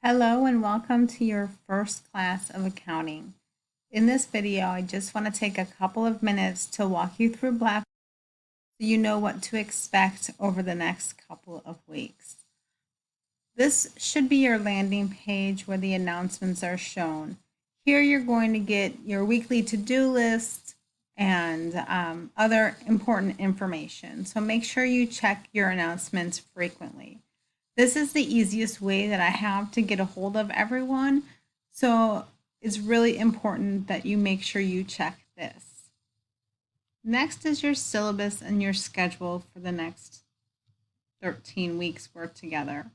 Hello and welcome to your first class of accounting. In this video, I just want to take a couple of minutes to walk you through Blackboard so you know what to expect over the next couple of weeks. This should be your landing page where the announcements are shown. Here you're going to get your weekly to-do list and other important information. So make sure you check your announcements frequently. This is the easiest way that I have to get a hold of everyone. So it's really important that you make sure you check this. Next is your syllabus and your schedule for the next 13 weeks worked together.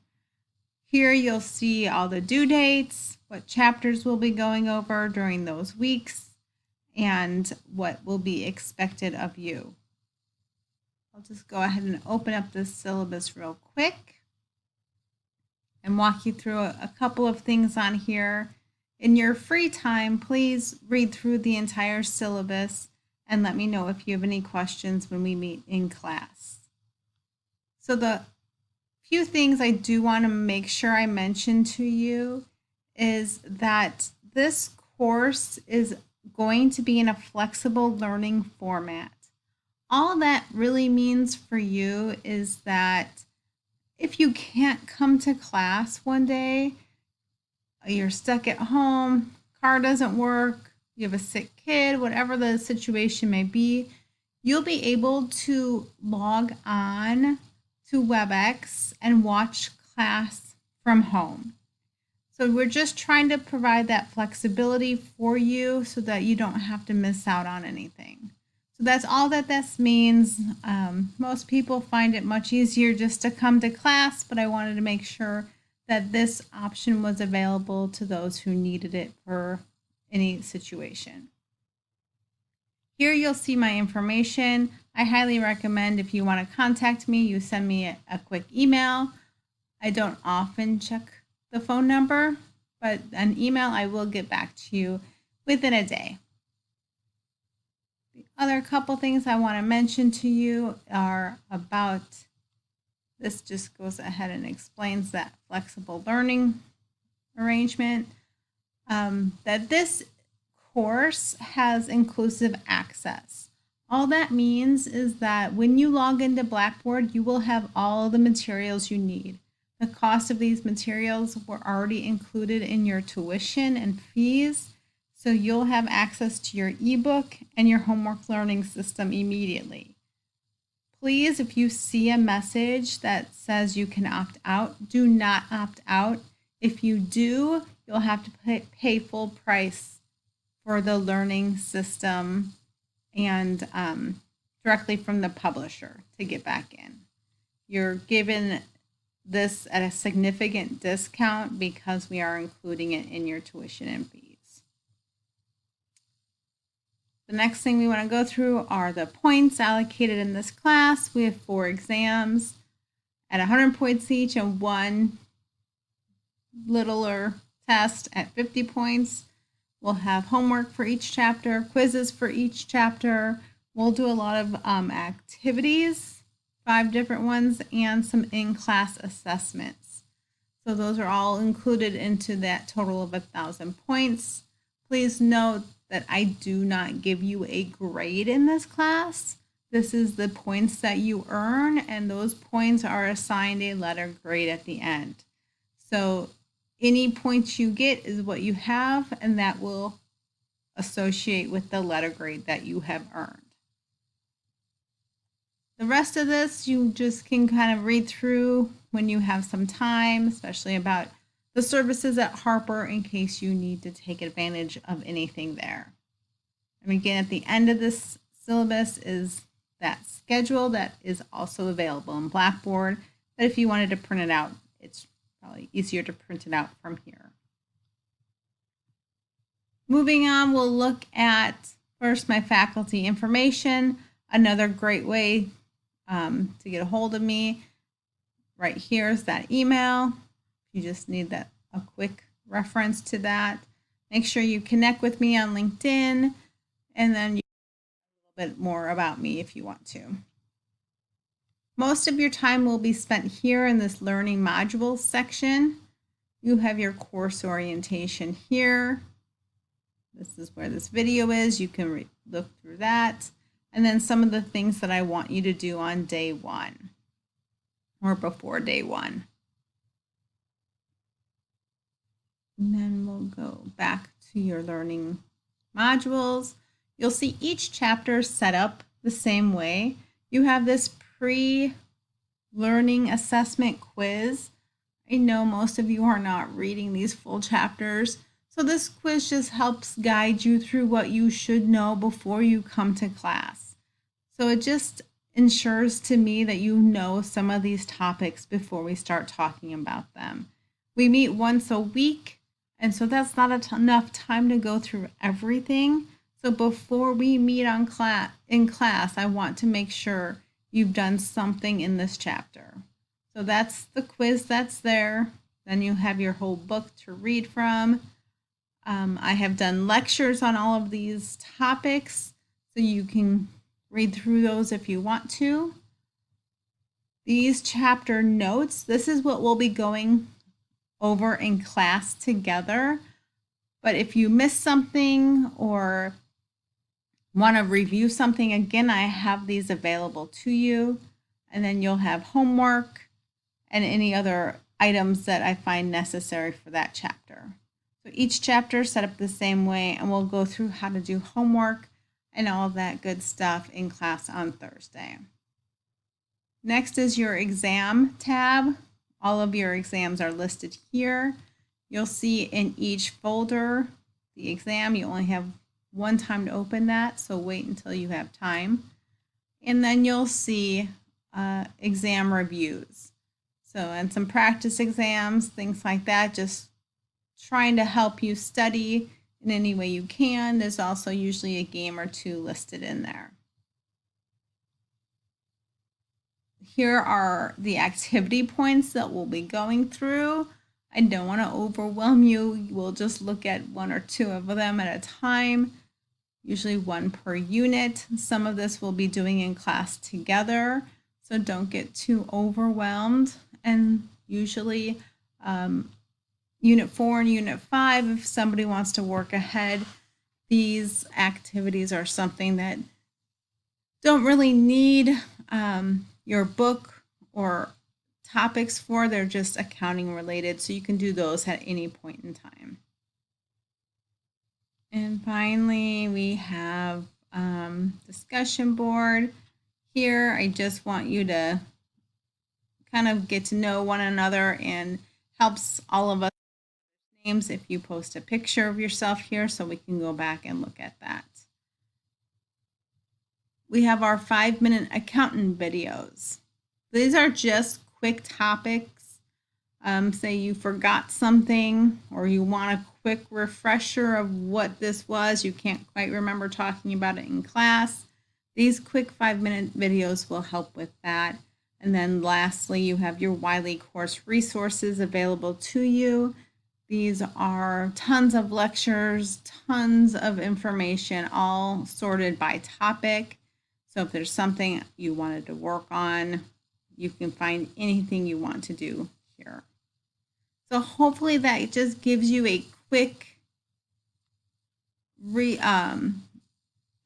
Here you'll see all the due dates, what chapters we'll be going over during those weeks, and what will be expected of you. I'll just go ahead and open up this syllabus real quick and walk you through a couple of things on here. In your free time, please read through the entire syllabus and let me know if you have any questions when we meet in class. So the few things I do want to make sure I mention to you is that this course is going to be in a flexible learning format. All that really means for you is that if you can't come to class one day, you're stuck at home, car doesn't work, you have a sick kid, whatever the situation may be, you'll be able to log on to WebEx and watch class from home. So we're just trying to provide that flexibility for you so that you don't have to miss out on anything. So that's all that this means. Most people find it much easier just to come to class, but I wanted to make sure that this option was available to those who needed it for any situation. Here you'll see my information. I highly recommend if you want to contact me, you send me a quick email. I don't often check the phone number, but an email I will get back to you within a day. The other couple things I want to mention to you are about, this just goes ahead and explains that flexible learning arrangement, that this course has inclusive access. All that means is that when you log into Blackboard, you will have all the materials you need. The cost of these materials were already included in your tuition and fees, so you'll have access to your ebook and your homework learning system immediately. Please, if you see a message that says you can opt out, do not opt out. If you do, you'll have to pay full price for the learning system and directly from the publisher to get back in. You're given this at a significant discount because we are including it in your tuition and fees. The next thing we want to go through are the points allocated in this class. We have 4 exams at 100 points each and 1 littler test at 50 points. We'll have homework for each chapter, quizzes for each chapter. We'll do a lot of activities, 5 different ones, and some in-class assessments. So those are all included into that total of 1,000 points. Please note that I do not give you a grade in this class. This is the points that you earn, and those points are assigned a letter grade at the end. So any points you get is what you have, and that will associate with the letter grade that you have earned. The rest of this you just can kind of read through when you have some time, especially about the services at Harper in case you need to take advantage of anything there. And again, at the end of this syllabus is that schedule that is also available in Blackboard. But if you wanted to print it out, it's probably easier to print it out from here. Moving on, we'll look at first my faculty information. Another great way to get a hold of me. Right here is that email. You just need a quick reference to that. Make sure you connect with me on LinkedIn, and then you can a little bit more about me if you want to. Most of your time will be spent here in this learning modules section. You have your course orientation here. This is where this video is. You can look through that. And then some of the things that I want you to do on day 1 or before day 1. And then we'll go back to your learning modules. You'll see each chapter set up the same way. You have this pre-learning assessment quiz. I know most of you are not reading these full chapters, so this quiz just helps guide you through what you should know before you come to class. So it just ensures to me that you know some of these topics before we start talking about them. We meet once a week, and so that's not enough time to go through everything. So before we meet in class, I want to make sure you've done something in this chapter. So that's the quiz that's there. Then you have your whole book to read from. I have done lectures on all of these topics, so you can read through those if you want to. These chapter notes, this is what we'll be going over in class together. But if you miss something or want to review something, again, I have these available to you. And then you'll have homework and any other items that I find necessary for that chapter. So each chapter is set up the same way, and we'll go through how to do homework and all of that good stuff in class on Thursday. Next is your exam tab. All of your exams are listed here. You'll see in each folder the exam. You only have one time to open that, so wait until you have time. And then you'll see exam reviews. So, and some practice exams, things like that, just trying to help you study in any way you can. There's also usually a game or two listed in there. Here are the activity points that we'll be going through. I don't want to overwhelm you. We'll just look at 1 or 2 of them at a time, usually 1 per unit. Some of this we'll be doing in class together, so don't get too overwhelmed. And usually Unit 4 and Unit 5, if somebody wants to work ahead, these activities are something that don't really need your book or topics for. They're just accounting related, so you can do those at any point in time. And finally, we have discussion board. Here, I just want you to kind of get to know one another, and helps all of us names if you post a picture of yourself here, so we can go back and look at that. We have our 5-minute accountant videos. These are just quick topics. Say you forgot something or you want a quick refresher of what this was. You can't quite remember talking about it in class. These quick 5-minute videos will help with that. And then lastly, you have your Wiley course resources available to you. These are tons of lectures, tons of information, all sorted by topic. So if there's something you wanted to work on, you can find anything you want to do here. So hopefully that just gives you a quick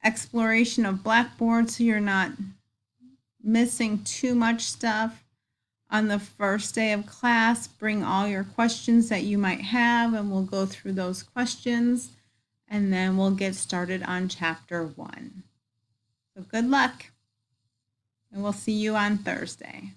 exploration of Blackboard, so you're not missing too much stuff. On the first day of class, bring all your questions that you might have, and we'll go through those questions, and then we'll get started on chapter 1. So good luck, and we'll see you on Thursday.